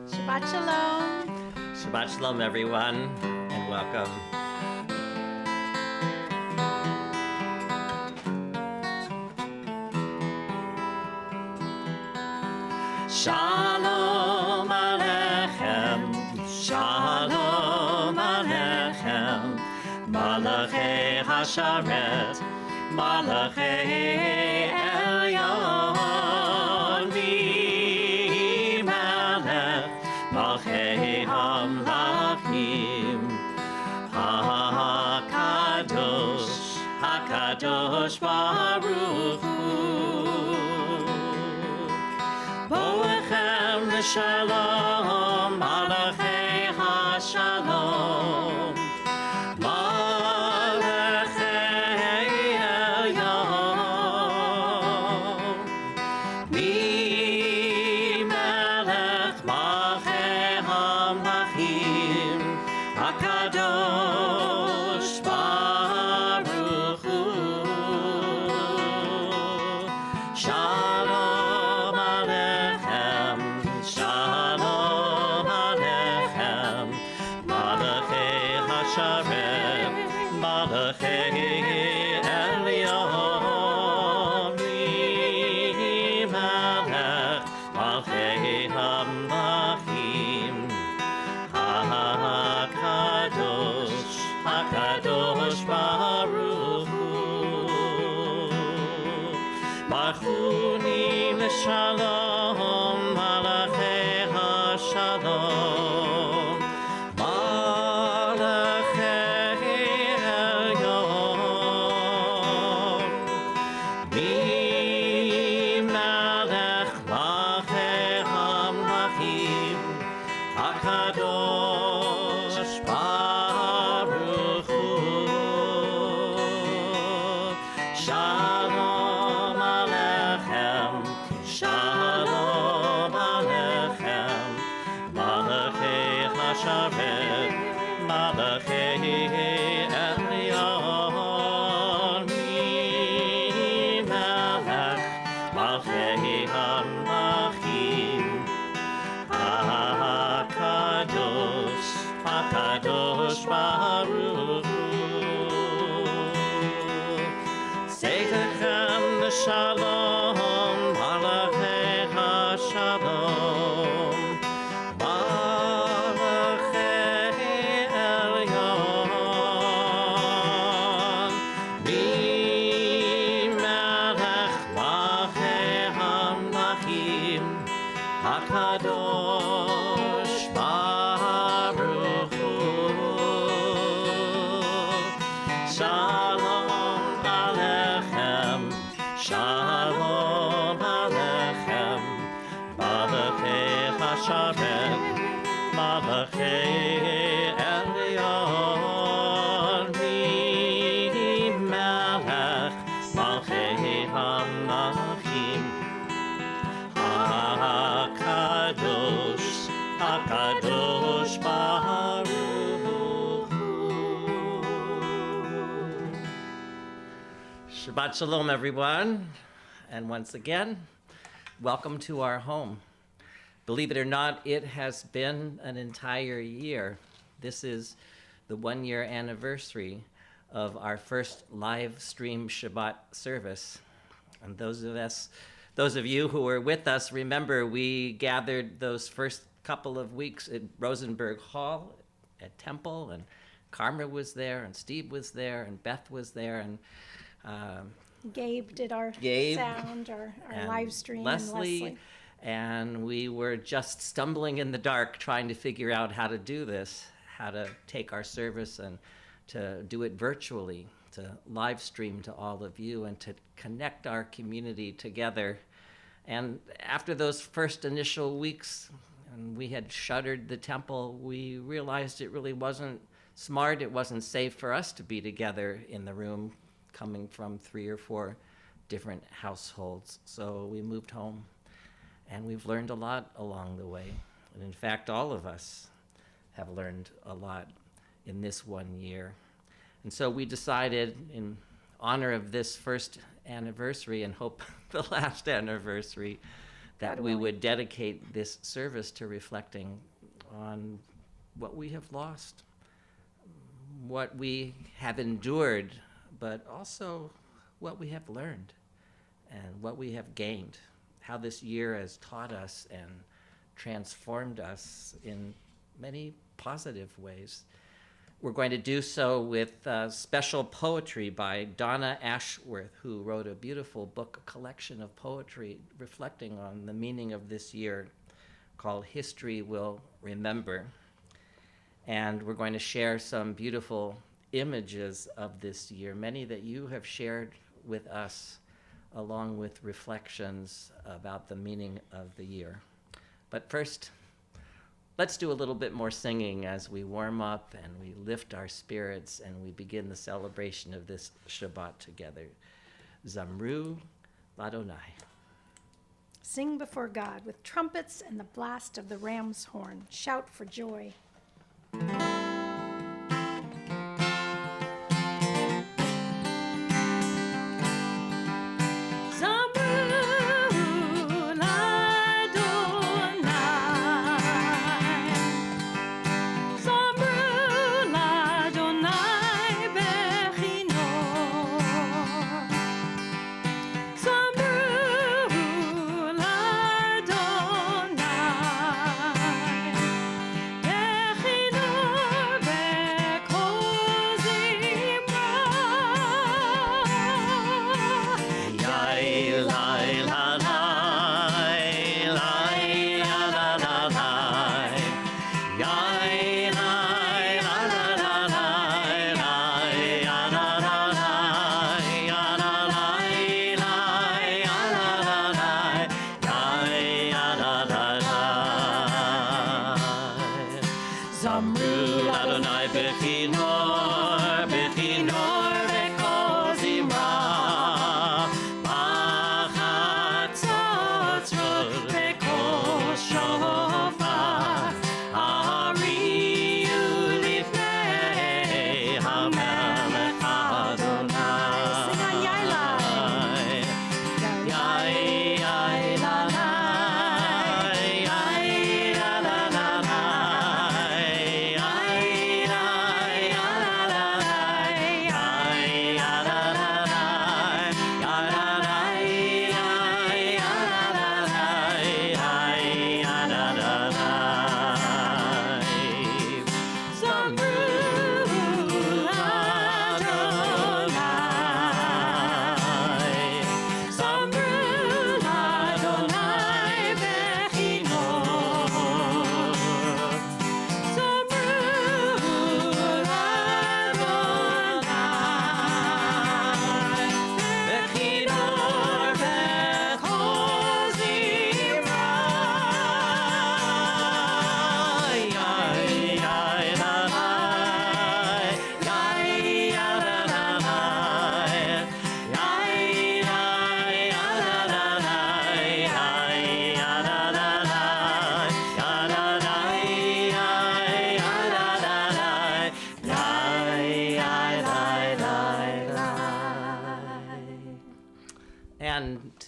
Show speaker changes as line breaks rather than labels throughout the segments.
Shabbat Shalom.
Shabbat Shalom, everyone, and welcome. Shalom Aleichem, Shalom Aleichem, Malachei Hasharet, Malachei Elyon, Melech, Malchei Hamlachim, HaKadosh, HaKadosh Baruch Hu. Boechem l'shalom, Malachei HaShalom, Malachei Shalom, Malachei HaShalom, Malachei Elyon, Melech Malachei HaMlachim, HaKadosh Baruch Hu. Shalom Aleichem, Shalom Aleichem, Malachei HaSharet, Malachei Elyon, Melech Malachei HaMlachim, HaKadosh, HaKadosh Baruch Hu. Seichem Shalom, Malachei HaShalom, Malachei Elyon, Melech Malachei HaMlachim, HaKadosh Baruch Hu. Shalom Aleichem, Shalom Aleichem, Malachei HaSharet, Malachei Elyon, Melech Malachei HaMlachim, HaKadosh, HaKadosh Baruch Hu. Shabbat Shalom, everyone. And once again, welcome to our home. Believe it or not, it has been an entire year. This is the 1-year anniversary of our first live stream Shabbat service. And those of you who were with us, remember we gathered those first couple of weeks at Rosenberg Hall at Temple, and Karma was there, and Steve was there, and Beth was there, and
Gabe did our sound, our live stream,
Leslie, and we were just stumbling in the dark trying to figure out how to do this, how to take our service and to do it virtually, to live stream to all of you and to connect our community together. And after those first initial weeks, and we had shuttered the temple, we realized it really wasn't smart, it wasn't safe for us to be together in the room, coming from 3 or 4 different households. So we moved home, and we've learned a lot along the way. And in fact, all of us have learned a lot in this 1 year. And so we decided, in honor of this first anniversary and hope the last anniversary, that we would dedicate this service to reflecting on what we have lost, what we have endured, but also what we have learned and what we have gained, how this year has taught us and transformed us in many positive ways. We're going to do so with special poetry by Donna Ashworth, who wrote a beautiful book, a collection of poetry reflecting on the meaning of this year called History Will Remember. And we're going to share some beautiful images of this year, many that you have shared with us, along with reflections about the meaning of the year. But first, let's do a little bit more singing as we warm up and we lift our spirits and we begin the celebration of this Shabbat together. Zamru Ladonai.
Sing before God with trumpets and the blast of the ram's horn. Shout for joy.
Yeah.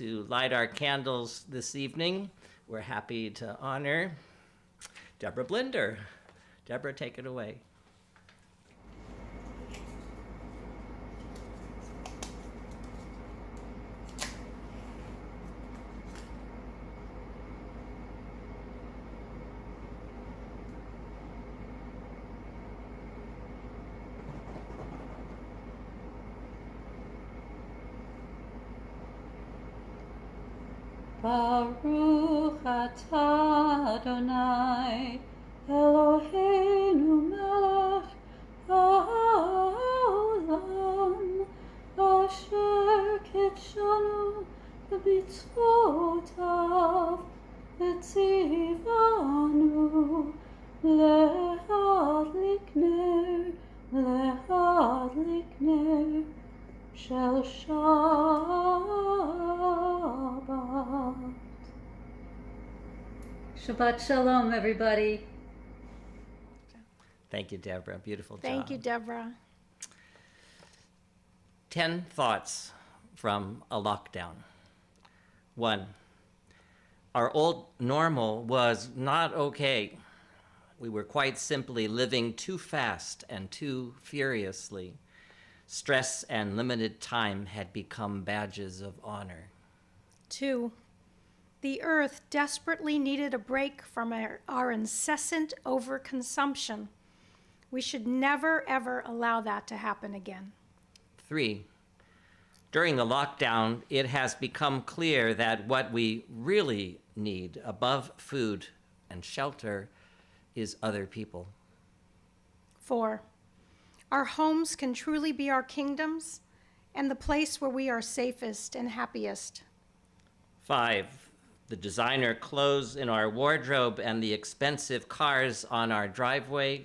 to light our candles this evening, we're happy to honor Deborah Blinder. Deborah, take it away.
Baruch atah Adonai Eloheinu melech haolam asher kitshanu b'mitzvotav v'tzivanu lehadlik ner shel Shabbat. Shabbat Shalom, everybody.
Thank you, Deborah. Beautiful job.
Thank you, Deborah.
10 thoughts from a lockdown. 1, our old normal was not okay. We were quite simply living too fast and too furiously. Stress and limited time had become badges of honor.
2, the earth desperately needed a break from our incessant overconsumption. We should never, ever allow that to happen again.
3, during the lockdown, it has become clear that what we really need above food and shelter is other people.
4, our homes can truly be our kingdoms and the place where we are safest and happiest.
5, the designer clothes in our wardrobe and the expensive cars on our driveway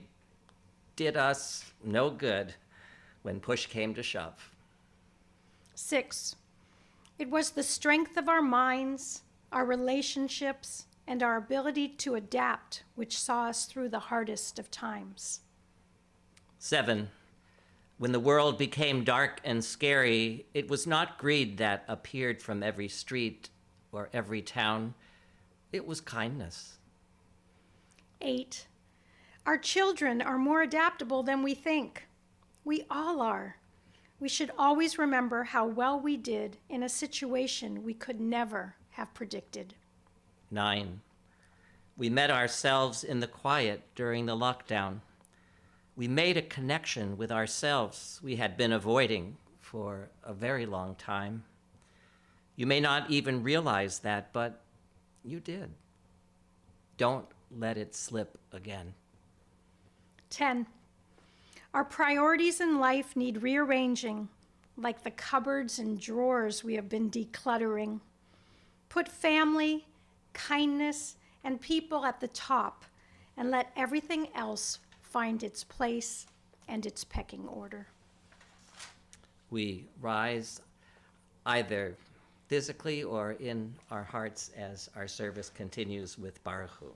did us no good when push came to shove.
6, it was the strength of our minds, our relationships, and our ability to adapt which saw us through the hardest of times.
7, when the world became dark and scary, it was not greed that appeared from every street or every town. It was kindness.
8, our children are more adaptable than we think. We all are. We should always remember how well we did in a situation we could never have predicted.
9, we met ourselves in the quiet during the lockdown. We made a connection with ourselves we had been avoiding for a very long time. You may not even realize that, but you did. Don't let it slip again.
10, our priorities in life need rearranging, like the cupboards and drawers we have been decluttering. Put family, kindness, and people at the top, and let everything else find its place and its pecking order.
We rise either physically or in our hearts as our service continues with Baruch Hu.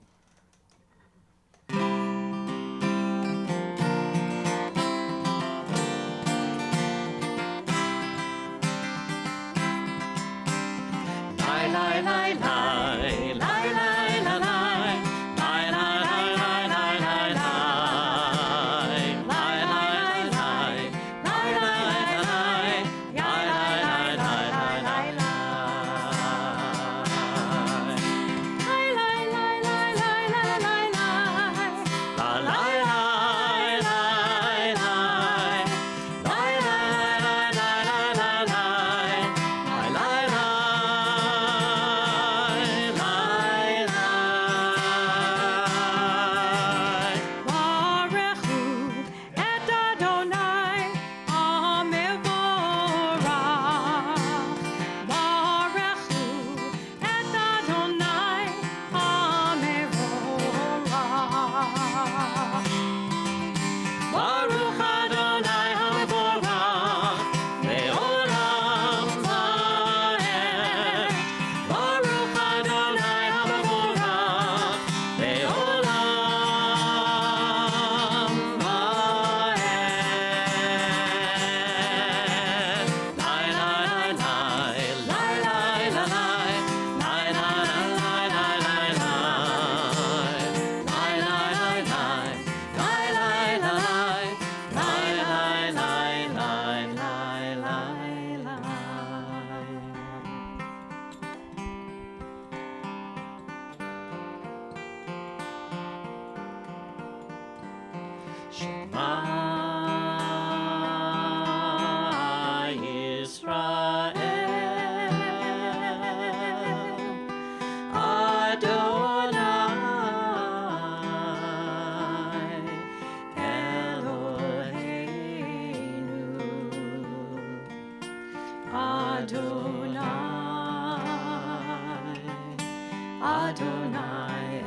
Adonai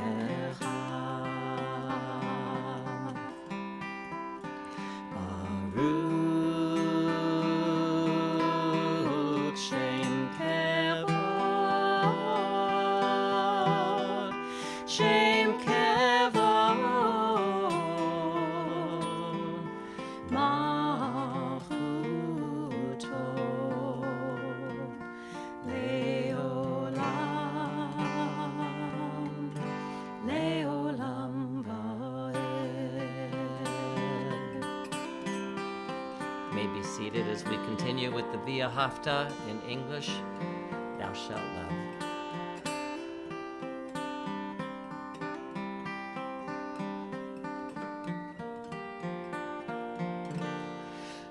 Echad. Baruch Shem Kevod, Shem Kevod, Malchuto Leolam, Leolam Vaed. May be seated as we continue with the Via Hafta in English. Thou shalt love.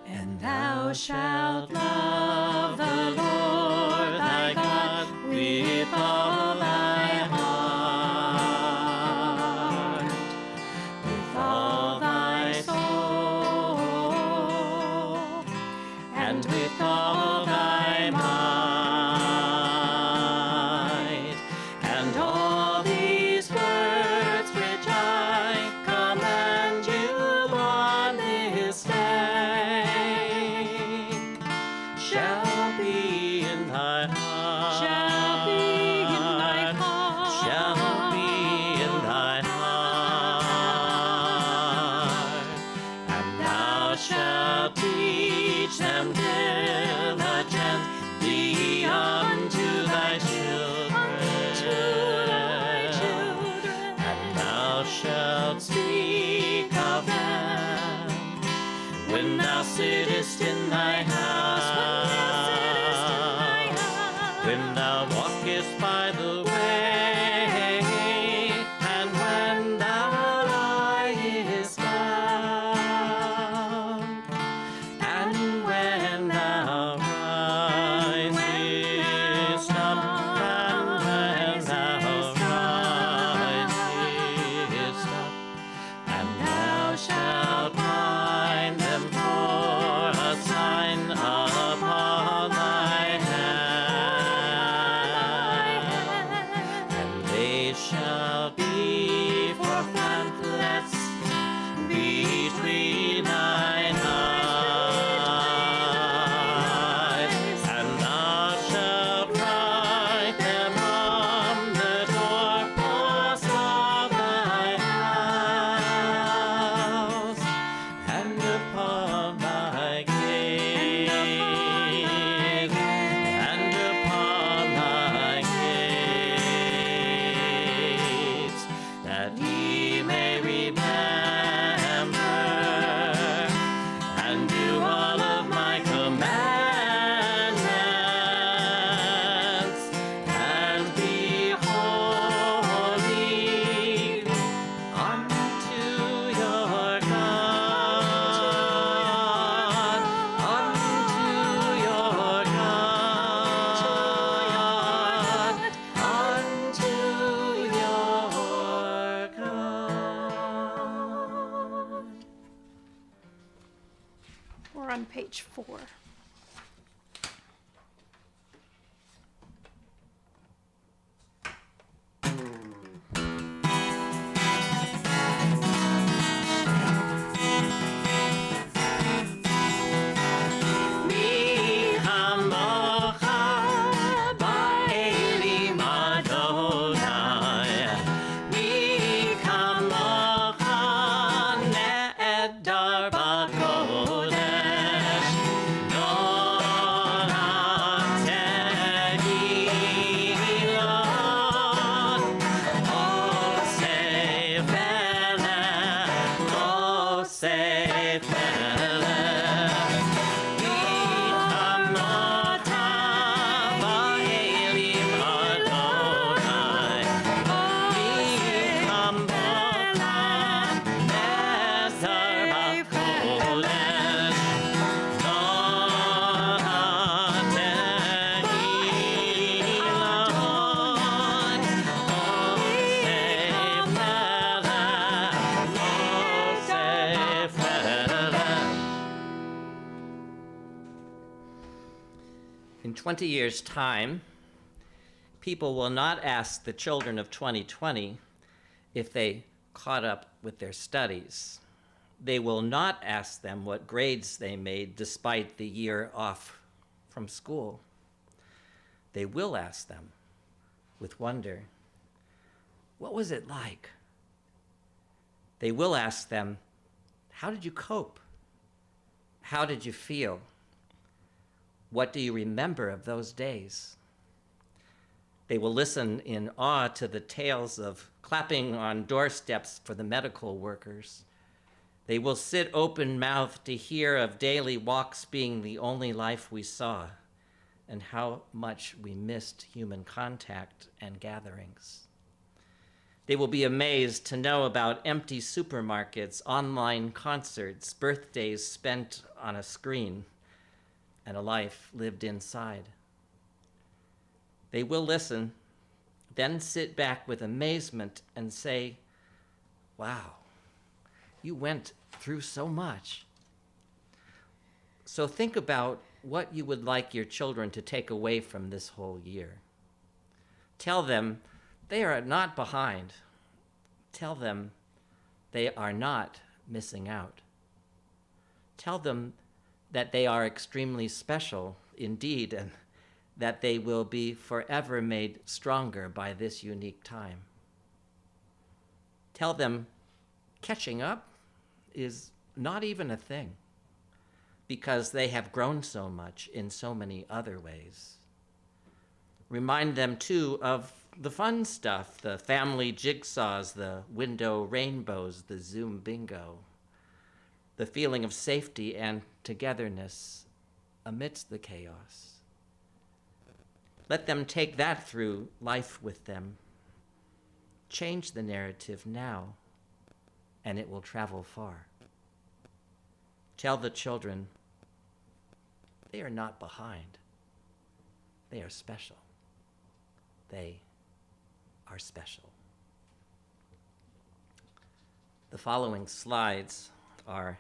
And thou shalt love the Lord thy God with all thy heart, with all thy soul, and with all thy might. And all these words which I command you on this day shall be in thy heart. Shall be in thy heart. Shall be in thy heart. And thou shalt teach them diligently unto thy children. And thou shalt speak of them when thou sittest in thy house, when thou walkest by the way, and when thou liest down, and when thou risest up, and when thou risest up, and thou shalt bind them for a sign upon thy hand, and they shall be for pamphlets between thine eyes, and thou shalt write them on the doorposts of thy house, and upon thy gates, and upon thy gates, that ye may remember and do all of my commandments, and be holy unto your God, unto your God, unto your God.
We're on page 4.
Mi hamocha ba'elim Adonai, mi hamocha ne'edar b'kodesh, no na'tehilot, oseh velech, oseh velech. In 20 years' time, People will not ask the children of 2020 if they caught up with their studies. They will not ask them what grades they made despite the year off from school. They will ask them with wonder, what was it like? They will ask them, how did you cope? How did you feel? What do you remember of those days? They will listen in awe to the tales of clapping on doorsteps for the medical workers. They will sit open-mouthed to hear of daily walks being the only life we saw, and how much we missed human contact and gatherings. They will be amazed to know about empty supermarkets, online concerts, birthdays spent on a screen, and a life lived inside. They will listen, then sit back with amazement and say, wow, you went through so much. So think about what you would like your children to take away from this whole year. Tell them they are not behind. Tell them they are not missing out. Tell them that they are extremely special indeed, and that they will be forever made stronger by this unique time. Tell them catching up is not even a thing, because they have grown so much in so many other ways. Remind them, too, of the fun stuff, the family jigsaws, the window rainbows, the Zoom bingo, the feeling of safety and togetherness amidst the chaos. Let them take that through life with them. Change the narrative now, and it will travel far. Tell the children they are not behind. They are special. They are special. The following slides are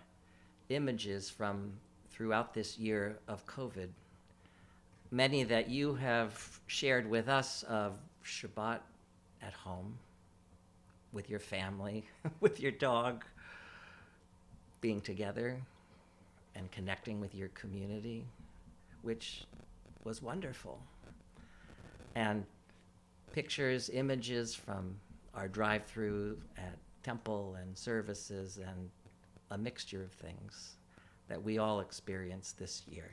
images from throughout this year of COVID. Many that you have shared with us of Shabbat at home, with your family, with your dog, being together and connecting with your community, which was wonderful. And pictures, images from our drive-through at temple and services, and a mixture of things that we all experienced this year.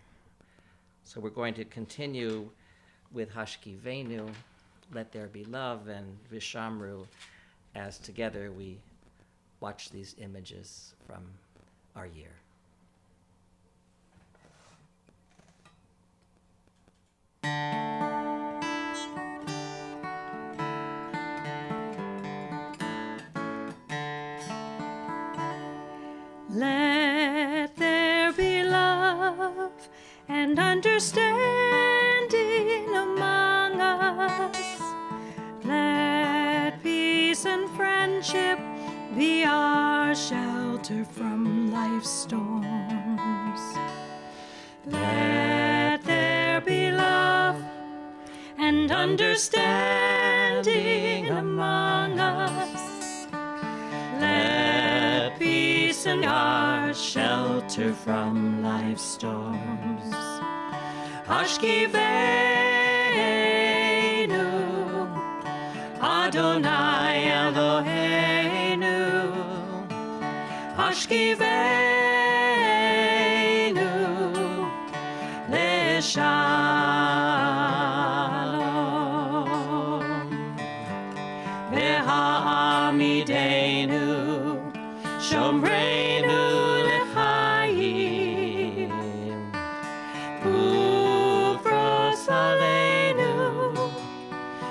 So we're going to continue with Hashkivenu, Let There Be Love, and Vishamru, as together we watch these images from our year.
Let there be love and understanding among us. Let peace and friendship be our shelter from life's storms. Let there be love and understanding among us. Let peace and our shelter from life's storms. Hashkivenu, Adonai Eloheinu. Hashkivenu, Leshalom. Ve'ha'amidenu, Shomreinu L'chaim, Ufros Aleinu,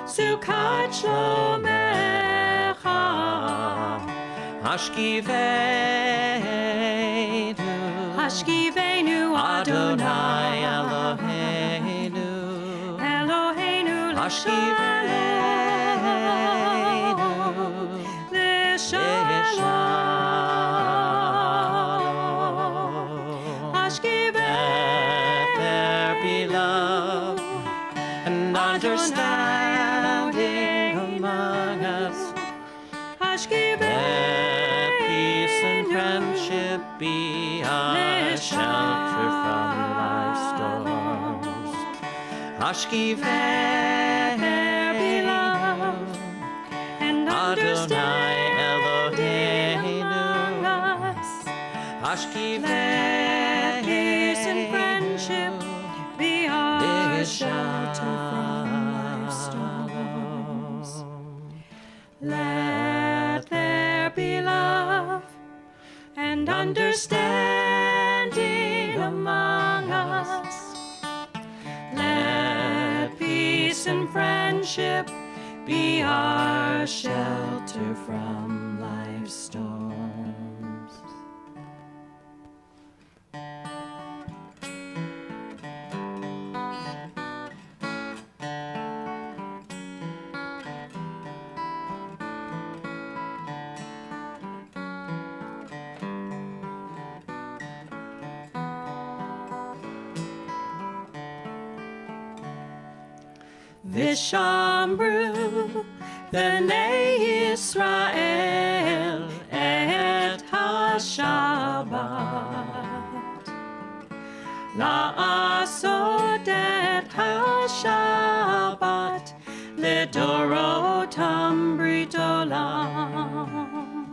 Sukkot Shlomecha, Hashkivenu, Adonai Eloheinu, Hashkivenu, L'shalom. Hashkivenu, let there be love and understand.
be our shelter from life's storms.
Let there be love and understanding among us. Let peace and friendship be our shelter from life's storms. Let there be love and understanding among us. Let peace and friendship be our shelter from life's storms. Vishamru b'nei Yisrael et ha-Shabbat, la'asot et ha-Shabbat lidorotam brit olam.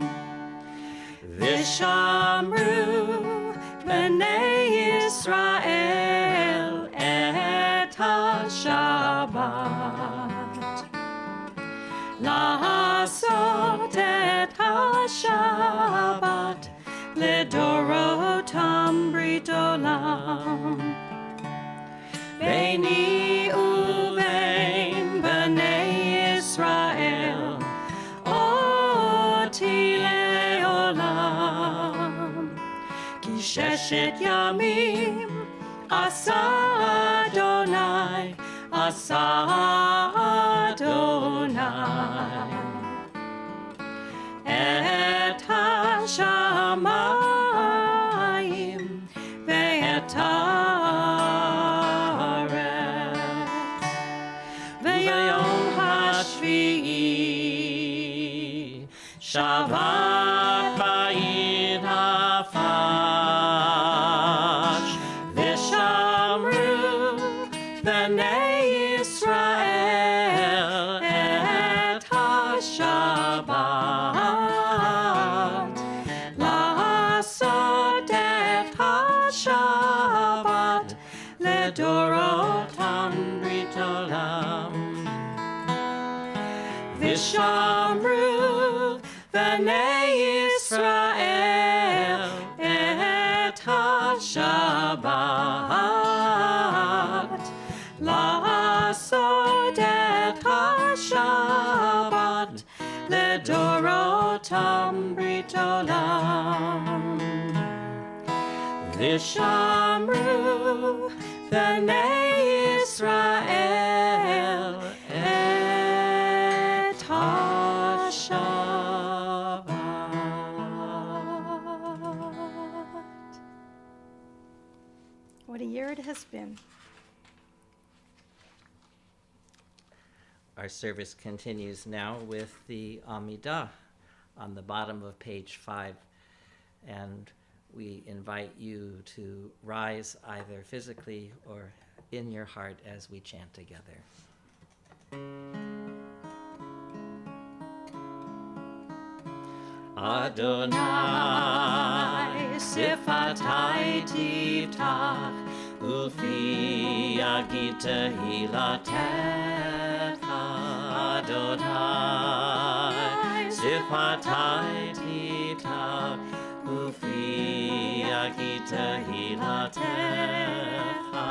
Vishamru b'nei Yisrael et ha-Shabbat, la'asot et ha-Shabbat lidorotam brit olam. Beini uvein b'nei Yisrael oti le'olam, ki sheshet yamim asa Adonai, asa Adonai, et ha-shamayim ve'et haaretz, ve'yom hashvi'i Shabbat ba'in hafash. Vishamru b'nei Yisrael et ha-Shabbat, la'asot et ha-Shabbat lidorotam brit olam. Vishamru b'nei Yisrael et ha-Shabbat, la'asot et ha-Shabbat lidorotam brit olam. Vishamru b'nei Yisrael et ha-Shabbat. What a year it has been.
Our service continues now with the Amidah on the bottom of page 5, and we invite you to rise either physically or in your heart as we chant together. Adonai sifatai tiftach ufi agita hilatecha. Adonai sifatai tiftach ufi agita hilatecha.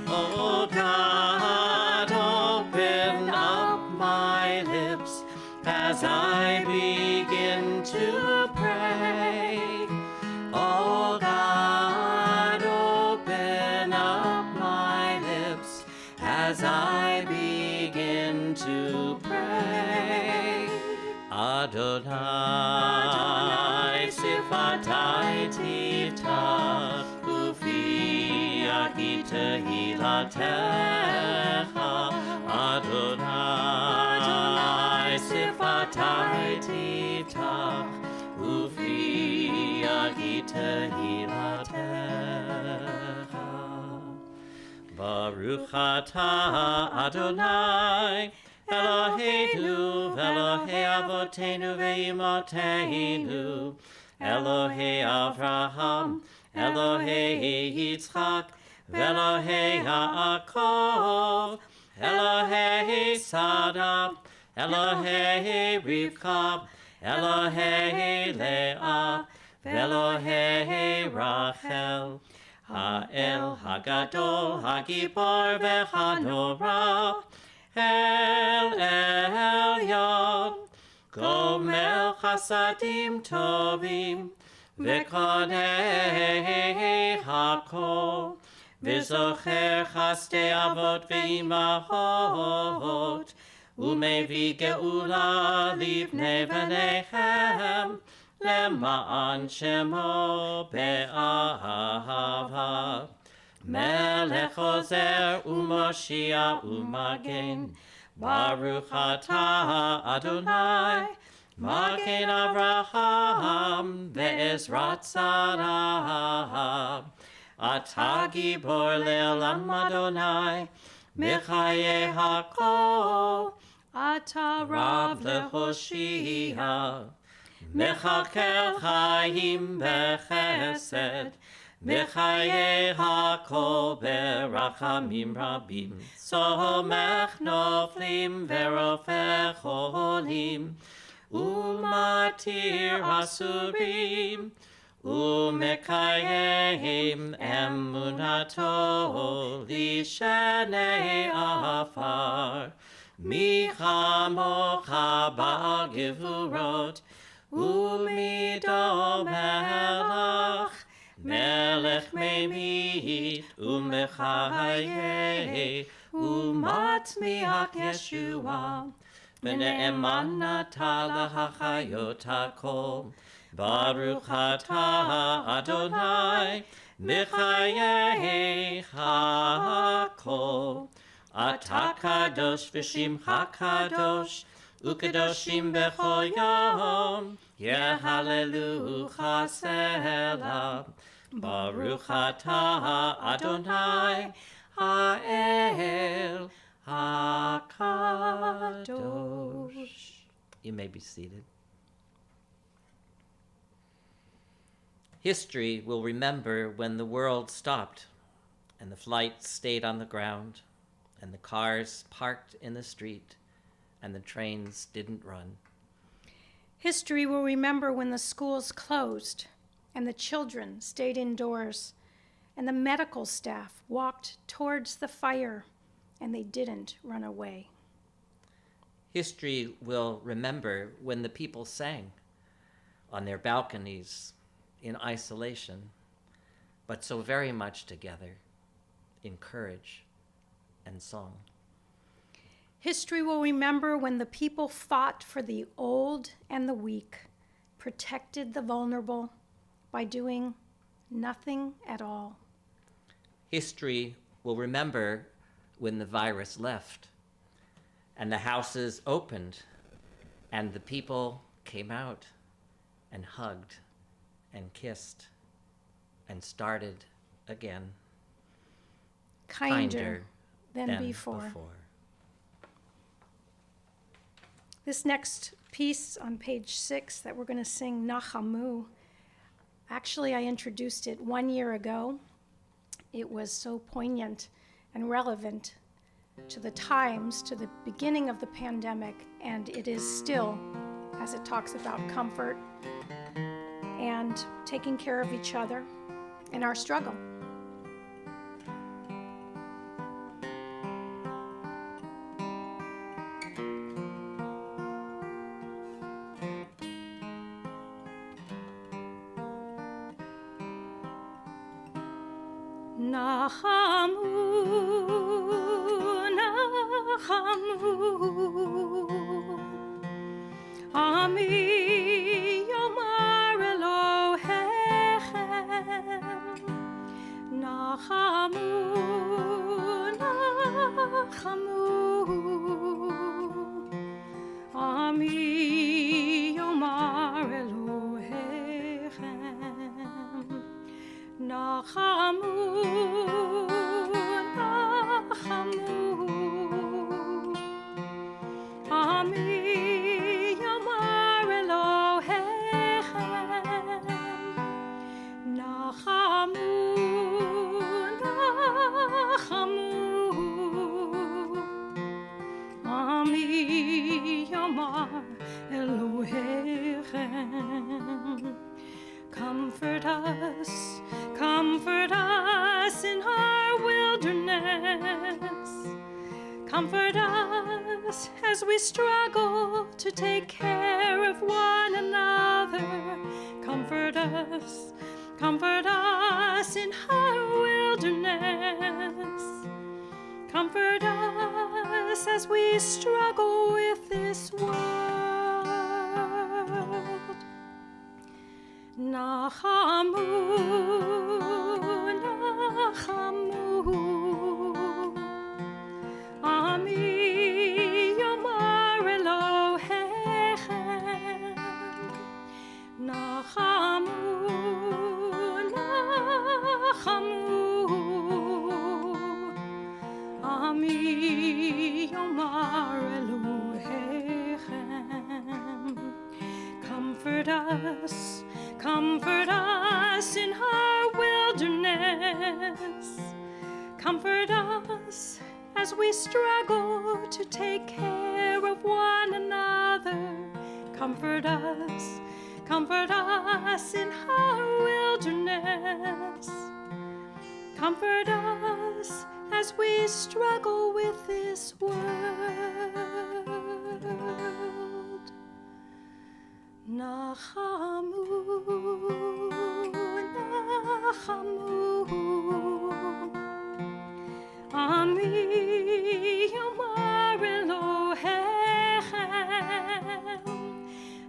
Oh God, open up my lips as I begin to pray. Oh God, open up my lips as I begin to pray. Adonai sifatai tiftach ufi agita hilatecha. Adonai sifatai tiftach ufi agita tehilatecha. Baruch atah Adonai, Eloheinu v'Elohei avotenu ve'imoteinu, Elohei Avraham, Elohei Yitzchak, v'Elohei Yaakov, Elohei Sadah, Elohei Rivka, Elohei Leah, v'Elohei Rachel, Ha'el Hagadol Hagibor v'Hanora, El Elyon, Gomel Chasadim Tovim, V'Konei Hakol, V'Zocher Chasdei Avot V'Imahot, Umevi Geula Livnei V'Nechem, Lema'an Shemo Be'ahava. Melech Ozer U'Moshiach U'Magen, Baruch atah Adonai, Magen Avraham ve'Ezrat Sarah. Atah Gibor le'olam Adonai, Mechaye hakol. Atah Rav le'Hoshia, Mechakel Chaim v'Chesed, Mechaye hakol berachamim rabim, Somech noflim ve'rofeh cholim, Umatir hasurim, Umekayim emunato lishenei afar, Michamocha ba'gevurot, Umido melach, Melech memit umechaye umatmiach Yeshua, V'ne'eman nata lahachayot hakol. Baruch atah Adonai, Mechaye hakol. Atah kadosh v'shimcha kadosh, Ukadoshim b'chol yom, Yehallelucha selah. Baruch atah Adonai, Ha'el HaKadosh. You may be seated. History will remember when the world stopped and the flights stayed on the ground and the cars parked in the street and the trains didn't run.
History will remember when the schools closed and the children stayed indoors and the medical staff walked towards the fire and they didn't run away.
History will remember when the people sang on their balconies in isolation, but so very much together in courage and song.
History will remember when the people fought for the old and the weak, protected the vulnerable by doing nothing at all.
History will remember when the virus left and the houses opened and the people came out and hugged and kissed and started again.
Kinder than before. This next piece on page 6 that we're going to sing, Nachamu, actually I introduced it 1 year ago. It was so poignant and relevant to the times, to the beginning of the pandemic, and it is still, as it talks about comfort and taking care of each other in our struggle. Nachamu, Nachamu, Ami Yomar Elohechem. Nachamu, Nachamu, Ami Yomar Elohechem. Elohechem. Comfort us in our wilderness. Comfort us as we struggle to take care of one another. Comfort us in our wilderness. Comfort us as we struggle with this world. Nachamu, Nachamu, Ami Yomar Elohechem. Nachamu, Nachamu, Ami Yomar Elohechem. Comfort us in our wilderness. Comfort us as we struggle to take care of one another. Comfort us in our wilderness. Comfort us as we struggle with this world. Nachamu, Nachamu, Ami Yomar Elohechem.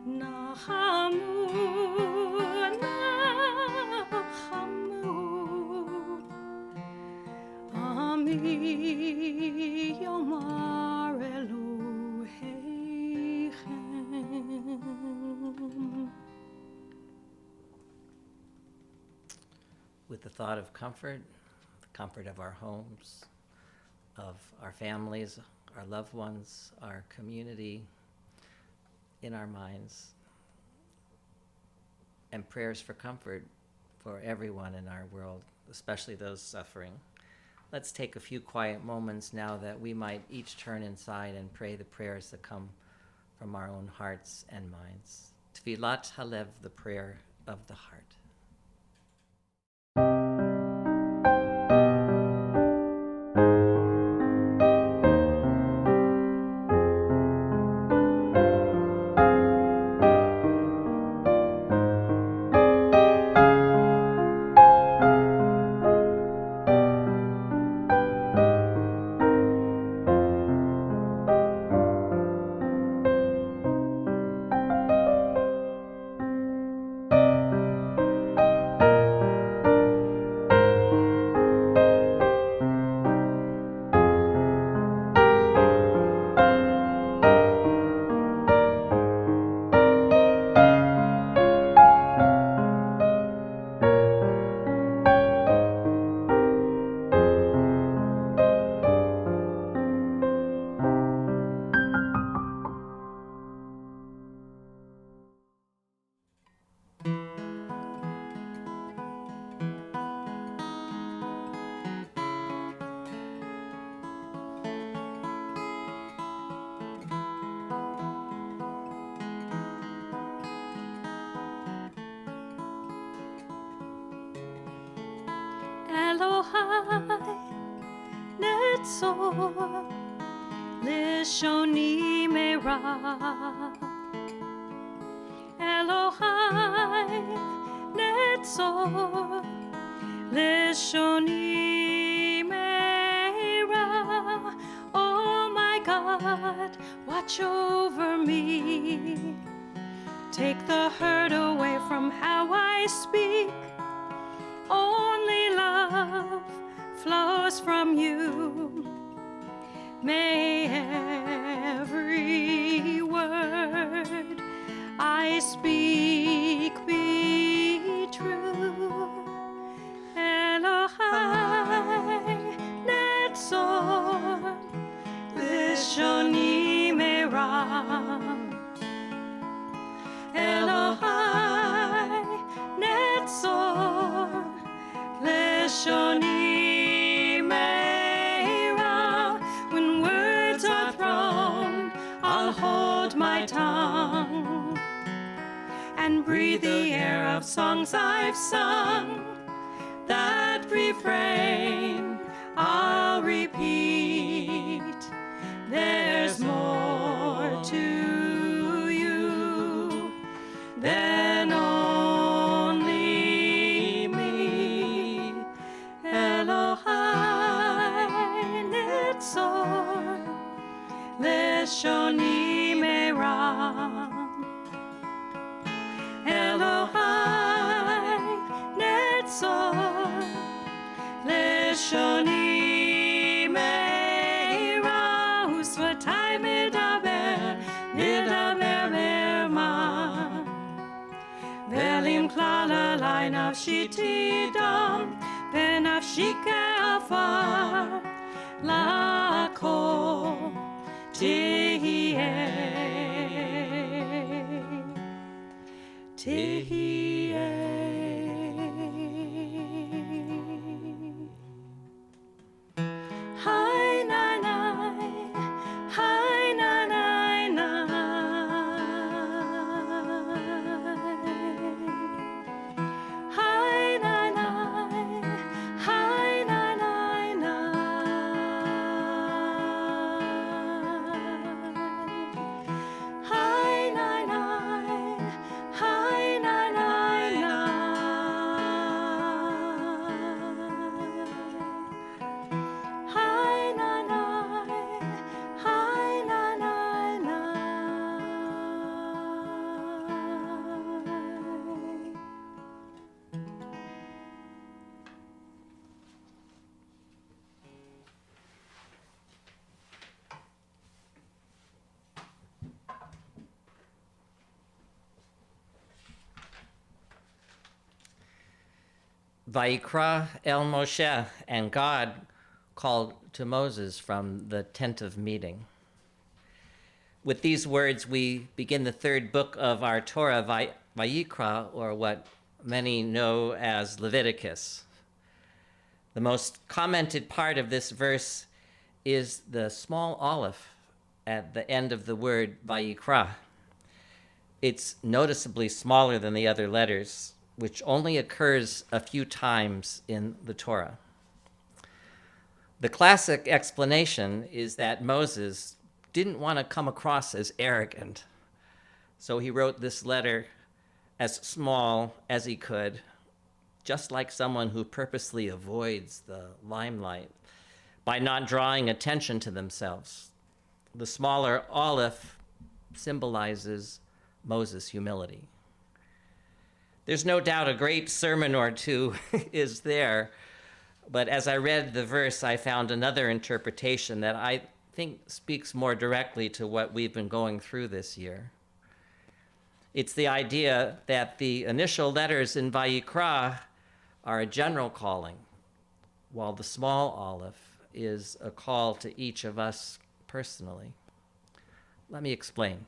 Nachamu, Nachamu, Ami Yomar Elohechem.
With the thought of comfort, the comfort of our homes, of our families, our loved ones, our community, in our minds, and prayers for comfort for everyone in our world, especially those suffering. Let's take a few quiet moments now that we might each turn inside and pray the prayers that come from our own hearts and minds. Tfilat Halev, the prayer of the heart.
Elohai Netzor Lishoni Meira. Elohai Netzor Lishoni Meira. Oh my God, watch over me. Take the hurt away from how I speak. Only love flows from you. May every word I speak be true. Elohai Netzor Lishoni Meira. Elohai Netzor Lishoni Meira. When words are thrown, I'll hold my tongue. sung, and breathe the air of songs I've sung. That refrain I'll repeat. There's more to you than only me. Elohai Netzor Leshoni Meram. Elohai Netzor Leshoni Meira Usvatai Medaber Berma Velim Klala Lai Nafshi Tidam Benafshi Ke'afar Lako Hi na na, hi na na na, hi na na, hi na na na, hi na na, hi na na na. Hi na na, hi na na na.
Vayikra el Moshe, and God called to Moses from the tent of meeting. With these words, we begin the third book of our Torah, Vayikra, or what many know as Leviticus. The most commented part of this verse is the small aleph at the end of the word Vayikra. It's noticeably smaller than the other letters, which only occurs a few times in the Torah. The classic explanation is that Moses didn't want to come across as arrogant, so he wrote this letter as small as he could, just like someone who purposely avoids the limelight by not drawing attention to themselves. The smaller aleph symbolizes Moses' humility. There's no doubt a great sermon or two is there, but as I read the verse, I found another interpretation that I think speaks more directly to what we've been going through this year. It's the idea that the initial letters in Vayikra are a general calling, while the small aleph is a call to each of us personally. Let me explain.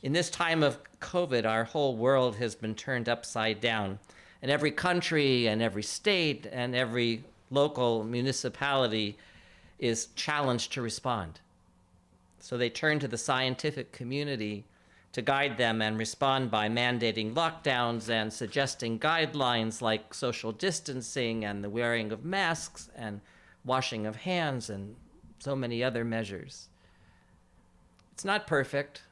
In this time of COVID, our whole world has been turned upside down, and every country and every state and every local municipality is challenged to respond. So they turn to the scientific community to guide them and respond by mandating lockdowns and suggesting guidelines like social distancing and the wearing of masks and washing of hands and so many other measures. It's not perfect,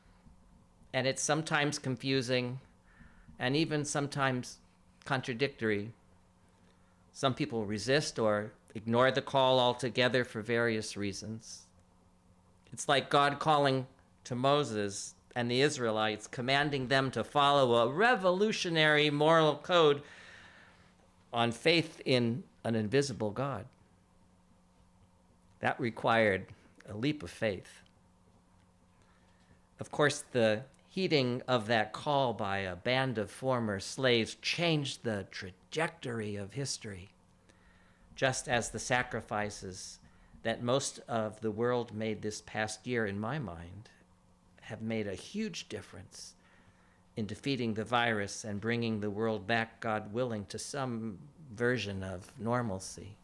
and it's sometimes confusing and even sometimes contradictory. Some people resist or ignore the call altogether for various reasons. It's like God calling to Moses and the Israelites, commanding them to follow a revolutionary moral code on faith in an invisible God. That required a leap of faith. Of course, the heeding of that call by a band of former slaves changed the trajectory of history, just as the sacrifices that most of the world made this past year, in my mind, have made a huge difference in defeating the virus and bringing the world back, God willing, to some version of normalcy.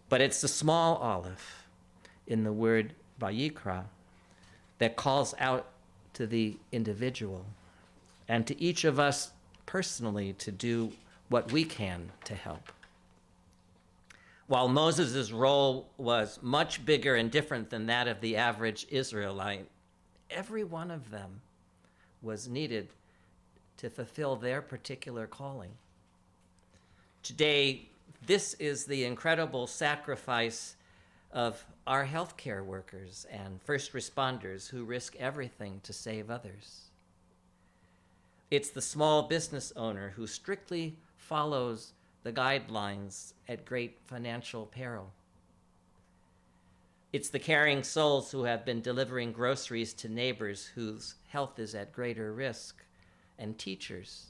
But it's the small aleph in the word Vayikra that calls out to the individual and to each of us personally to do what we can to help. While Moses' role was much bigger and different than that of the average Israelite, every one of them was needed to fulfill their particular calling. Today, this is the incredible sacrifice of our healthcare workers and first responders who risk everything to save others. It's the small business owner who strictly follows the guidelines at great financial peril. It's the caring souls who have been delivering groceries to neighbors whose health is at greater risk, and teachers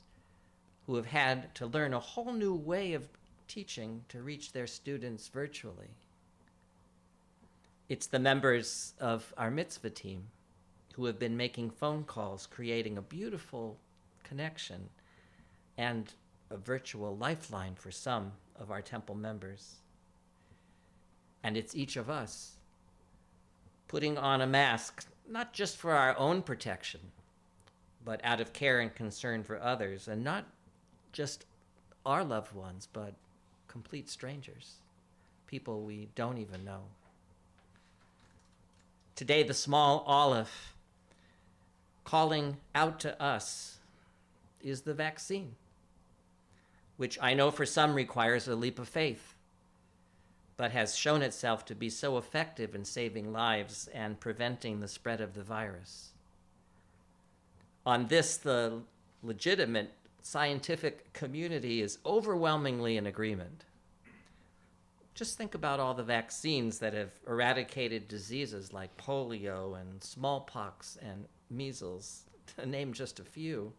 who have had to learn a whole new way of teaching to reach their students virtually. It's the members of our mitzvah team who have been making phone calls, creating a beautiful connection and a virtual lifeline for some of our temple members. And it's each of us putting on a mask, not just for our own protection, but out of care and concern for others, and not just our loved ones, but complete strangers, people we don't even know. Today, the small Aleph calling out to us is the vaccine, which I know for some requires a leap of faith, but has shown itself to be so effective in saving lives and preventing the spread of the virus. On this, the legitimate scientific community is overwhelmingly in agreement. Just think about all the vaccines that have eradicated diseases like polio and smallpox and measles, to name just a few,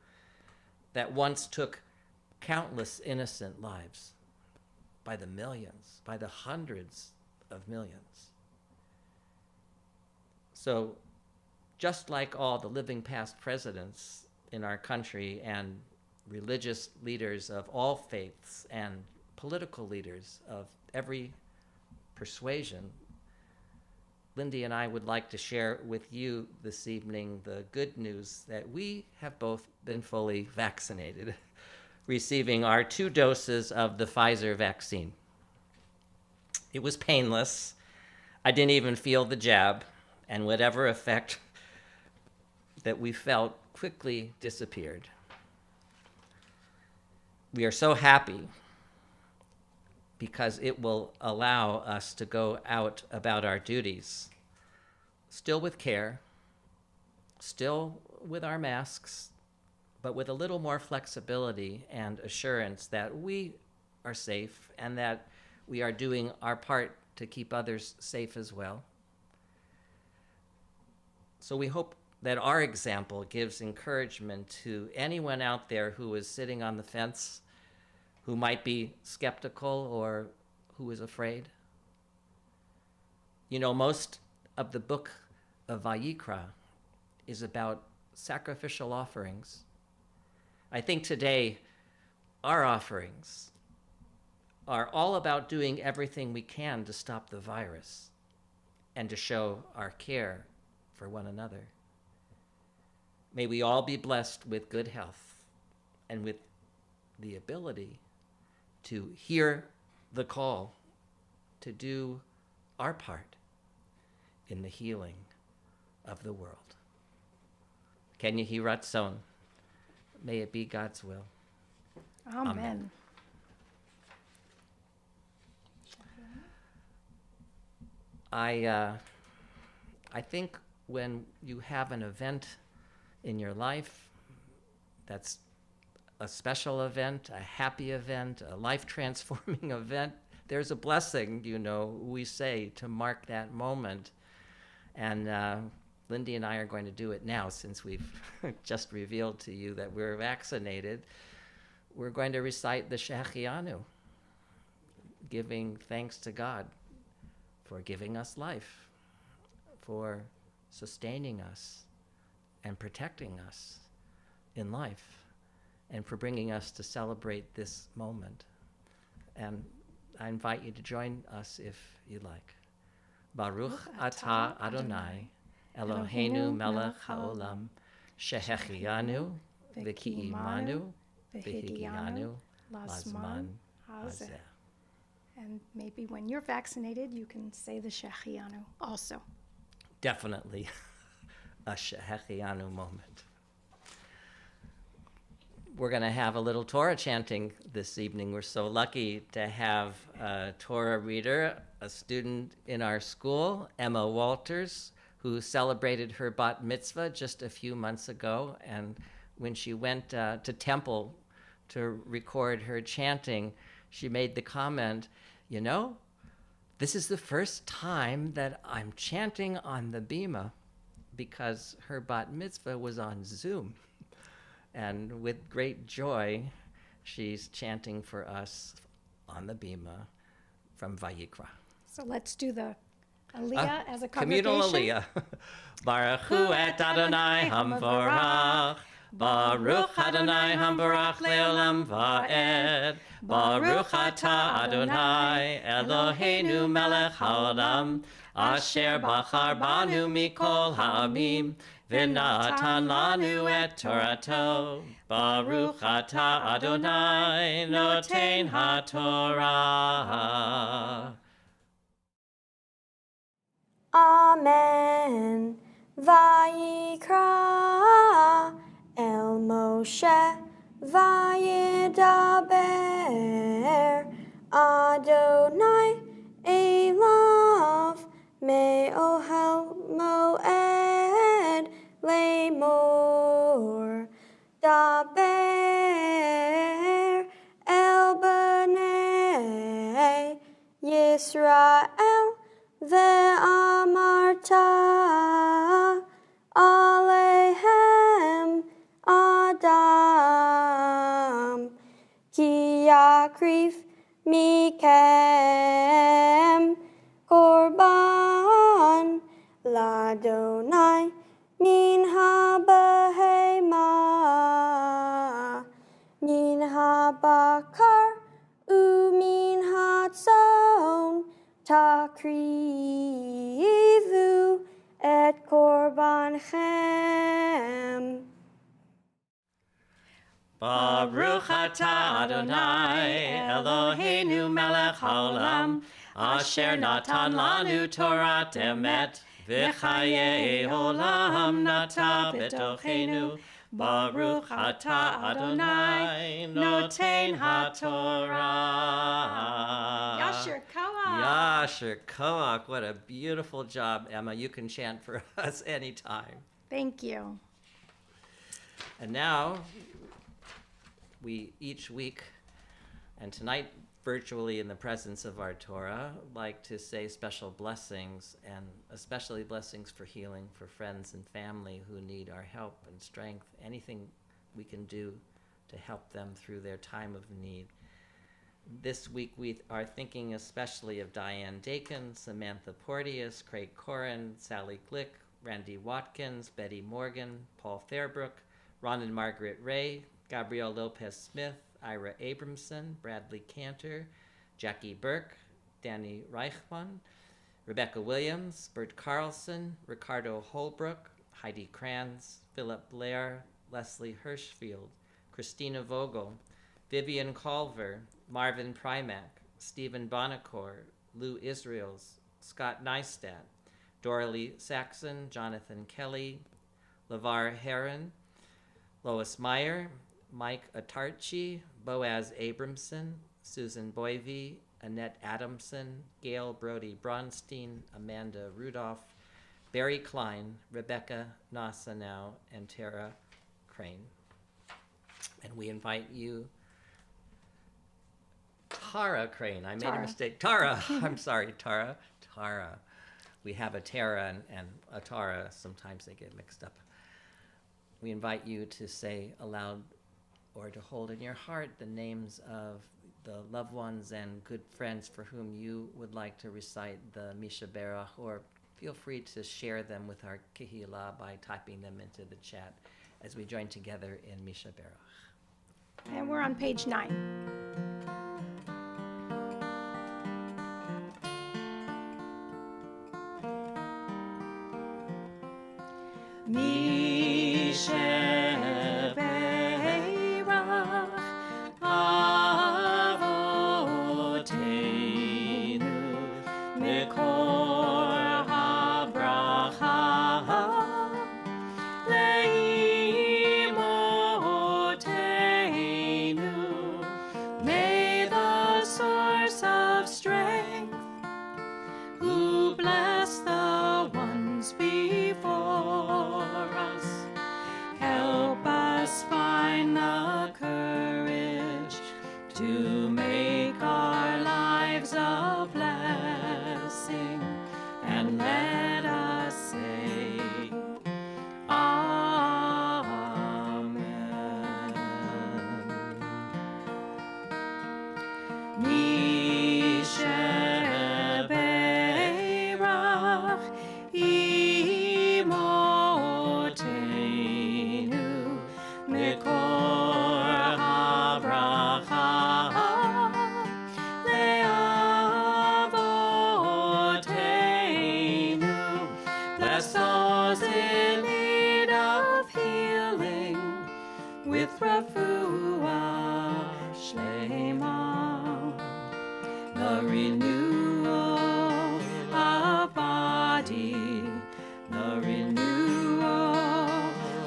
that once took countless innocent lives by the millions, by the hundreds of millions. So just like all the living past presidents in our country and religious leaders of all faiths and political leaders of every persuasion, Lindy and I would like to share with you this evening the good news that we have both been fully vaccinated, receiving our 2 doses of the Pfizer vaccine. It was painless. I didn't even feel the jab, and whatever effect that we felt quickly disappeared. We are so happy because it will allow us to go out about our duties, still with care, still with our masks, but with a little more flexibility and assurance that we are safe and that we are doing our part to keep others safe as well. So we hope that our example gives encouragement to anyone out there who is sitting on the fence, who might be skeptical or who is afraid. You know, most of the book of Vayikra is about sacrificial offerings. I think today our offerings are all about doing everything we can to stop the virus and to show our care for one another. May we all be blessed with good health and with the ability to hear the call to do our part in the healing of the world. Ken Yehi Ratzon. May it be God's will.
Amen.
I think when you have an event in your life that's a special event, a happy event, a life-transforming event, there's a blessing, you know, we say to mark that moment. And Lindy and I are going to do it now since we've just revealed to you that we're vaccinated. We're going to recite the Shechianu, giving thanks to God for giving us life, for sustaining us and protecting us in life, and for bringing us to celebrate this moment. And I invite you to join us if you like. Baruch atah Adonai, Eloheinu melech haolam, shehechianu, v'ki'imanu, v'higianu, lazman hazeh.
And maybe when you're vaccinated, you can say the Shechianu also.
Definitely a shehechianu moment. We're going to have a little Torah chanting this evening. We're so lucky to have a Torah reader, a student in our school, Emma Walters, who celebrated her bat mitzvah just a few months ago. And when she went to temple to record her chanting, she made the comment, you know, this is the first time that I'm chanting on the bima, because her bat mitzvah was on Zoom. And with great joy, she's chanting for us on the bima from Vayikra.
So let's do the Aliyah as a
Communal
congregation.
Aliyah. Baruch hu et Adonai hamvorach. Baruch Adonai hamvorach leolam va'ed. Baruch atah Adonai Eloheinu melech haolam. Asher bachar banu mikol ha'amim. V'natan lanu et Torato. Baruch atah Adonai noten ha'Torah.
Amen. Vayikra el Moshe vayedaber Adonai elav me'ohel moed lemor daber el bnei Yisrael ve'amarta alehem adam ki yakrif mikem korban ladonai min habehema min habakar umin hatzon takrivu et korbanchem.
Baruch atah Adonai Eloheinu melech haolam, asher natan lanu Torat emet, v'chayei olam nata b'tochenu. Baruch atah Adonai noten ha'Torah.
Yasher Koach.
Yasher Koach. What a beautiful job, Emma. You can chant for us anytime.
Thank you.
And now, we each week, and tonight virtually in the presence of our Torah, like to say special blessings, and especially blessings for healing for friends and family who need our help and strength, anything we can do to help them through their time of need. This week we are thinking especially of Diane Dakin, Samantha Porteous, Craig Corin, Sally Glick, Randy Watkins, Betty Morgan, Paul Fairbrook, Ron and Margaret Ray, Gabrielle Lopez-Smith, Ira Abramson, Bradley Cantor, Jackie Burke, Danny Reichman, Rebecca Williams, Bert Carlson, Ricardo Holbrook, Heidi Kranz, Philip Blair, Leslie Hirschfield, Christina Vogel, Vivian Culver, Marvin Primack, Stephen Bonacore, Lou Israels, Scott Neistat, Doralee Saxon, Jonathan Kelly, LeVar Heron, Lois Meyer, Mike Atarchi, Boaz Abramson, Susan Boivy, Annette Adamson, Gail Brody Bronstein, Amanda Rudolph, Barry Klein, Rebecca Nassanow, and Tara Crane. And we invite you, Tara Crane. I made a mistake. Tara. I'm sorry, Tara. Tara. We have a Tara and a Tara. Sometimes they get mixed up. We invite you to say aloud or to hold in your heart the names of the loved ones and good friends for whom you would like to recite the Misha Berach, or feel free to share them with our Kehillah by typing them into the chat as we join together in Misha Berach.
And we're on page 9. May the source of strength, who bless the ones before us, help us find the courage to make our lives a blessing, and let us say, Amen. Misheberach imotenu mikor habracha leavotenu. Bless those in need of healing with refuah shlema, the renewal of body, the renewal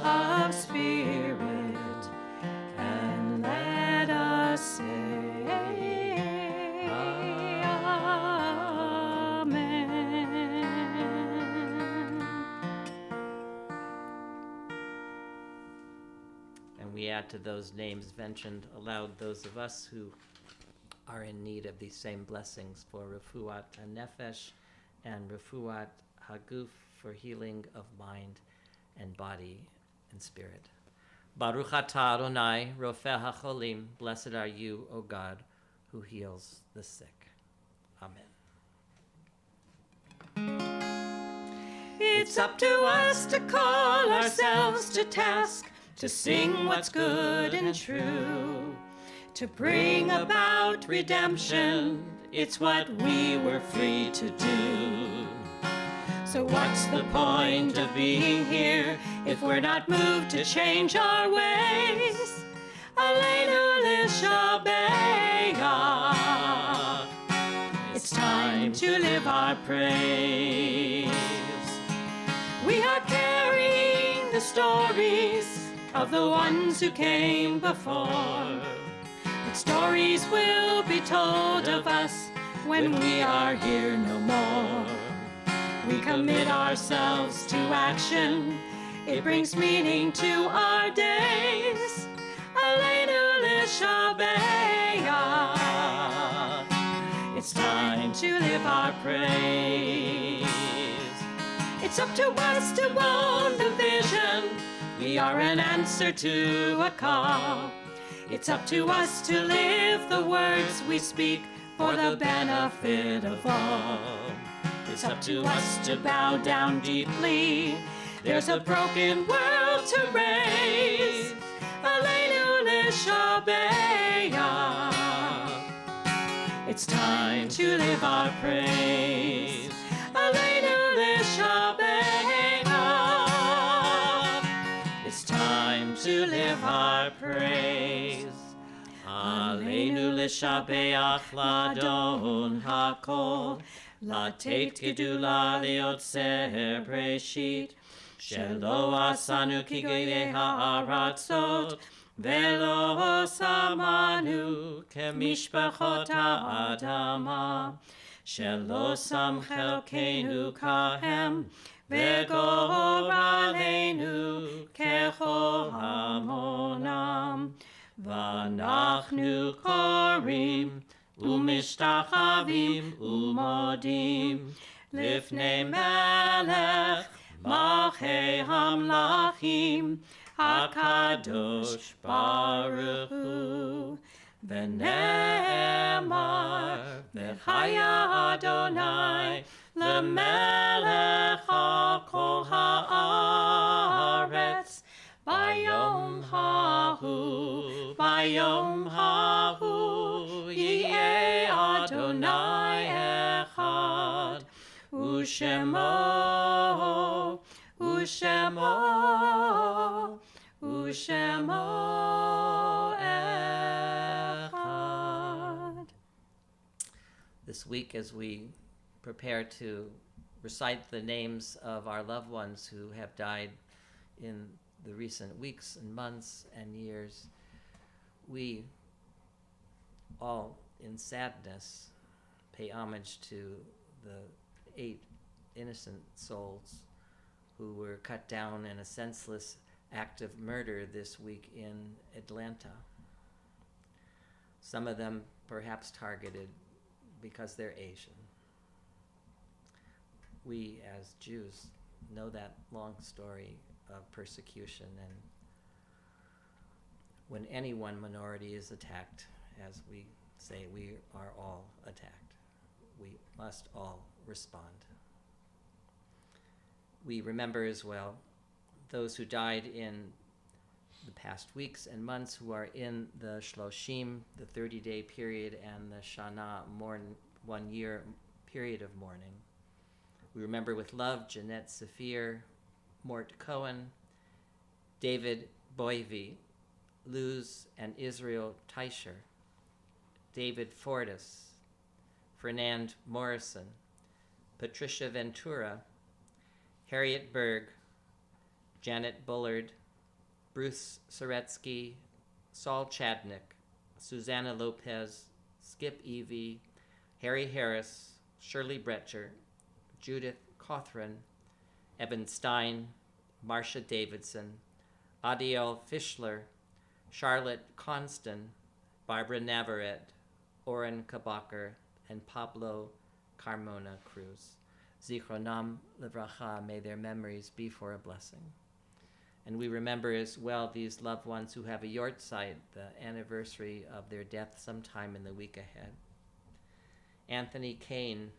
of spirit, and let us say, Amen.
And we add to those names mentioned aloud those of us who are in need of these same blessings for Refuat HaNefesh and Refuat HaGuf for healing of mind and body and spirit. Baruch atah Adonai, Rofeh HaCholim, blessed are you, O God, who heals the sick. Amen.
It's up to us to call ourselves to task, to sing what's good and true, to bring about redemption. It's what we were free to do. So what's the point of being here if we're not moved to change our ways? Aleinu l'shabeach. It's time to live our praise. We are carrying the stories of the ones who came before. But stories will be told of us when we are here no more. We commit ourselves to action. It brings meaning to our days. Aleinu l'shabeach. It's time to live our praise. It's up to us to own the vision. We are an answer to a call. It's up to us to live the words we speak for the benefit of all. It's up to us to bow down deeply. There's a broken world to raise. Aleinu l'shabeach. It's time to live our praise. Aleinu l'shabeach. It's time to live our praise. Aleinu l'shabeach l'Adon hakol, לתת גדולה ליוצר בראשית, שלא עשנו כגויי הארצות, ולא שמנו כמשפחות האדמה, שלא שם חלקנו כהם, וגורלנו ככל המונם. ואנחנו קוראים ומשתחווים ומודים לפני מלך מלכי המלכים הקדוש ברוך הוא. ונאמר וחיה אדוני למלך על כל הארץ. ביום ההוא יהיה אדוני אחד, ושמו
This week, as we prepare to recite the names of our loved ones who have died in the recent weeks and months and years, we all, in sadness, pay homage to the 8 innocent souls who were cut down in a senseless act of murder this week in Atlanta. Some of them perhaps targeted because they're Asian. We, as Jews, know that long story of persecution, and when any one minority is attacked, as we say, we are all attacked. We must all respond. We remember as well those who died in the past weeks and months who are in the Shloshim, the 30-day period, and the Shana, 1 year period of mourning. We remember with love Jeanette Saphir, Mort Cohen, David Boivy, Luz and Israel Teicher, David Fortis, Fernand Morrison, Patricia Ventura, Harriet Berg, Janet Bullard, Bruce Soretsky, Saul Chadnick, Susanna Lopez, Skip Evie, Harry Harris, Shirley Bretcher, Judith Cothran, Evan Stein, Marcia Davidson, Adiel Fischler, Charlotte Constan, Barbara Navarrete, Oren Kabacher, and Pablo Carmona Cruz. Zichronam Livracha, may their memories be for a blessing. And we remember as well these loved ones who have a yortzeit, the anniversary of their death sometime in the week ahead. Anthony Kane,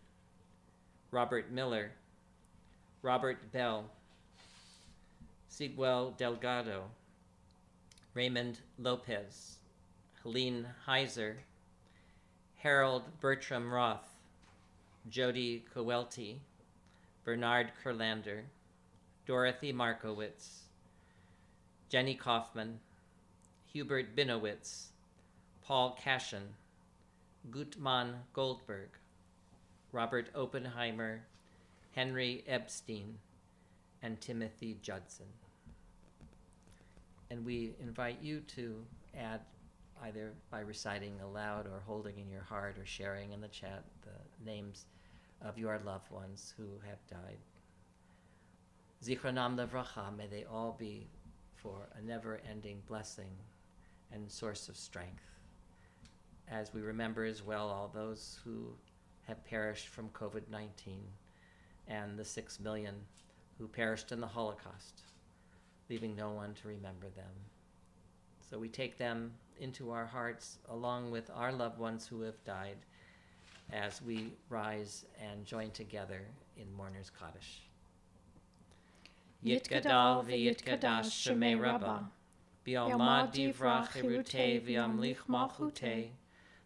Robert Miller, Robert Bell, Siguel Delgado, Raymond Lopez, Helene Heiser, Harold Bertram Roth, Jody Kowelty, Bernard Kurlander, Dorothy Markowitz, Jenny Kaufman, Hubert Binowitz, Paul Cashin, Gutmann Goldberg, Robert Oppenheimer, Henry Epstein, and Timothy Judson. And we invite you to add, either by reciting aloud or holding in your heart or sharing in the chat, the names of your loved ones who have died. Zichronam Livracha, may they all be for a never-ending blessing and source of strength. As we remember as well all those who have perished from COVID-19 and the 6 million who perished in the Holocaust, leaving no one to remember them. So we take them into our hearts along with our loved ones who have died as we rise and join together in Mourner's Kaddish. Yit Gadal v'yit Kadash Shemei Rabbah, B'yomad divrach Hirutei v'yamlich malchutei,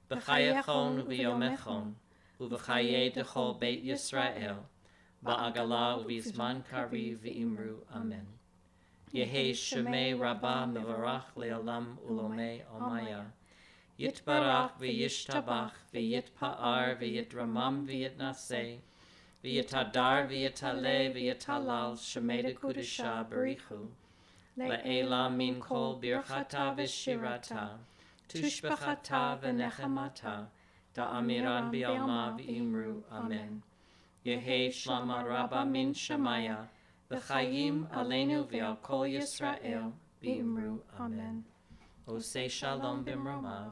B'chayechon v'yomechon, U'v'chayei dechol Beit Yisrael, Ba'agala u'bizman kari v'imru Amen. Yehi Shemei Rabbah mevarach le'olam ulomei omaya, Yitbarach v'yishtabach v'yitpa'ar v'yitramam v'yitnaseh, v'yitadar v'yitaleh v'yitalal shemei dekudisha barichu, le'ela min kol birchata v'shirata, tushbechata v'nechamata, da'amiran bi'alma v'imru Amen. Yehi shlama rabba min shemaya, v'chayim aleinu v'al kol Yisrael v'imru Amen. Osei shalom b'mromav,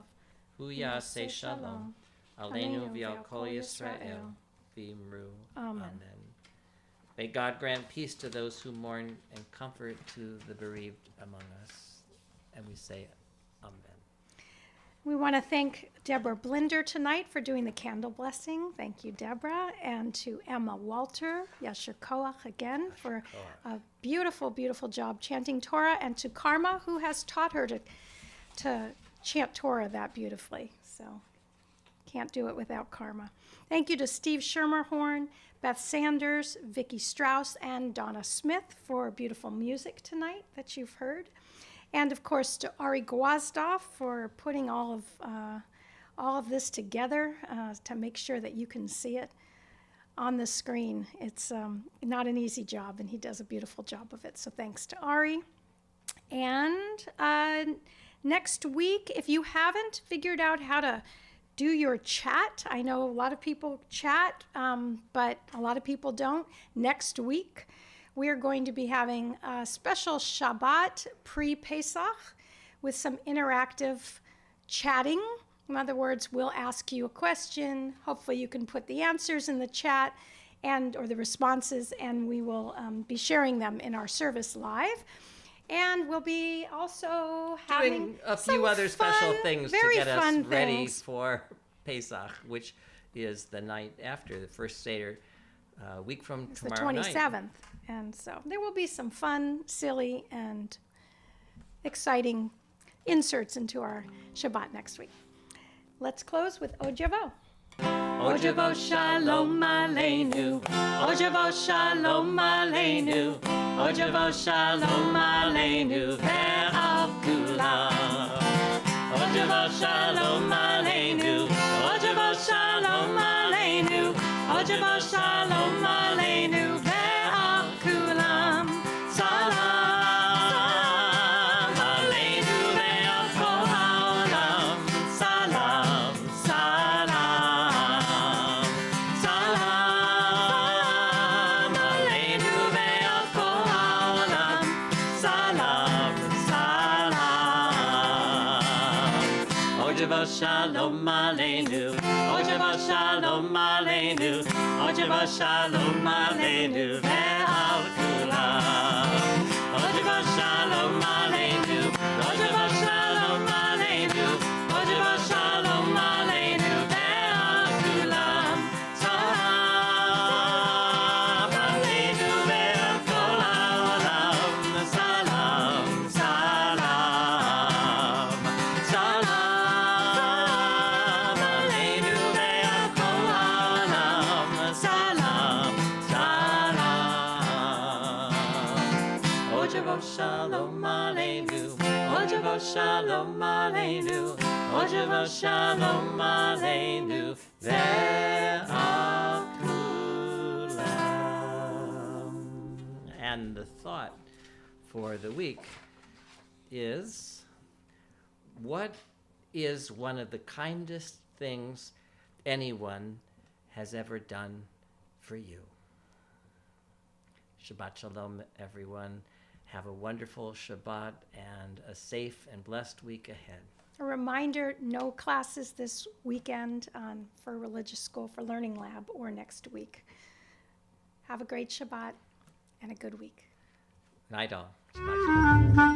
hu yaseh shalom, aleinu v'al kol Yisrael v'imru Amen. May God grant peace to those who mourn and comfort to the bereaved among us. And we say Amen.
We want to thank Deborah Blinder tonight for doing the candle blessing. Thank you, Deborah. And to Emma Walter, Yasher Koach again, for a beautiful, beautiful job chanting Torah. And to Karma, who has taught her to chant Torah that beautifully. So can't do it without Karma. Thank you to Steve Schermerhorn, Beth Sanders, Vicki Strauss, and Donna Smith for beautiful music tonight that you've heard. And of course to Ari Gwozdov for putting all all of this together to make sure that you can see it on the screen. It's not an easy job, and he does a beautiful job of it. So thanks to Ari. And next week, if you haven't figured out how to do your chat, I know a lot of people chat, but a lot of people don't. Next week, we are going to be having a special Shabbat pre-Pesach with some interactive chatting. In other words, we'll ask you a question. Hopefully you can put the answers in the chat or the responses, and we will be sharing them in our service live. And we'll be also having
Doing a few other special things to
very
get us
fun
ready
things.
for Pesach, which is the night after the first Seder, week from
It's the
tomorrow night.
27th. And so there will be some fun, silly, and exciting inserts into our Shabbat next week. Let's close with Ojavo.
Ojavo Shalom Aleinu, Ojavo Shalom Aleinu, Ojavo Shalom Aleinu, Ve'al Kulam. Ojavo Shalom Aleinu, Ojavo Shalom Aleinu, Ojavo Shalom Aleinu, Ve'al Kulam. Salam Aleinu ve'al kol ha'olam. Salam, salam, salam Aleinu ve'al kol ha'olam. Salam, salam. Ojavo Shalom Aleinu, Ojavo Shalom Aleinu, Ojavo Shalom Aleinu, ve'al kulam. Ojavo Shalom Aleinu, Ojavo Shalom Aleinu, Ojavo Shalom Aleinu, ve'al kulam. Salam Aleinu ve'al kol ha'olam. Salam, salam, salam Aleinu ve'al kol ha'olam. Salam, salam. Ojavo Shalom Aleinu, Ojavo Shalom Aleinu, Ojavo Shalom Aleinu, ve'al kulam. And the thought for the week is, what is one of the kindest things anyone has ever done for you? Shabbat Shalom, everyone. Have a wonderful Shabbat and a safe and blessed week ahead.
A reminder, no classes this weekend for religious school, for Learning Lab, or next week. Have a great Shabbat and a good week.
Night all. Shabbat Shalom.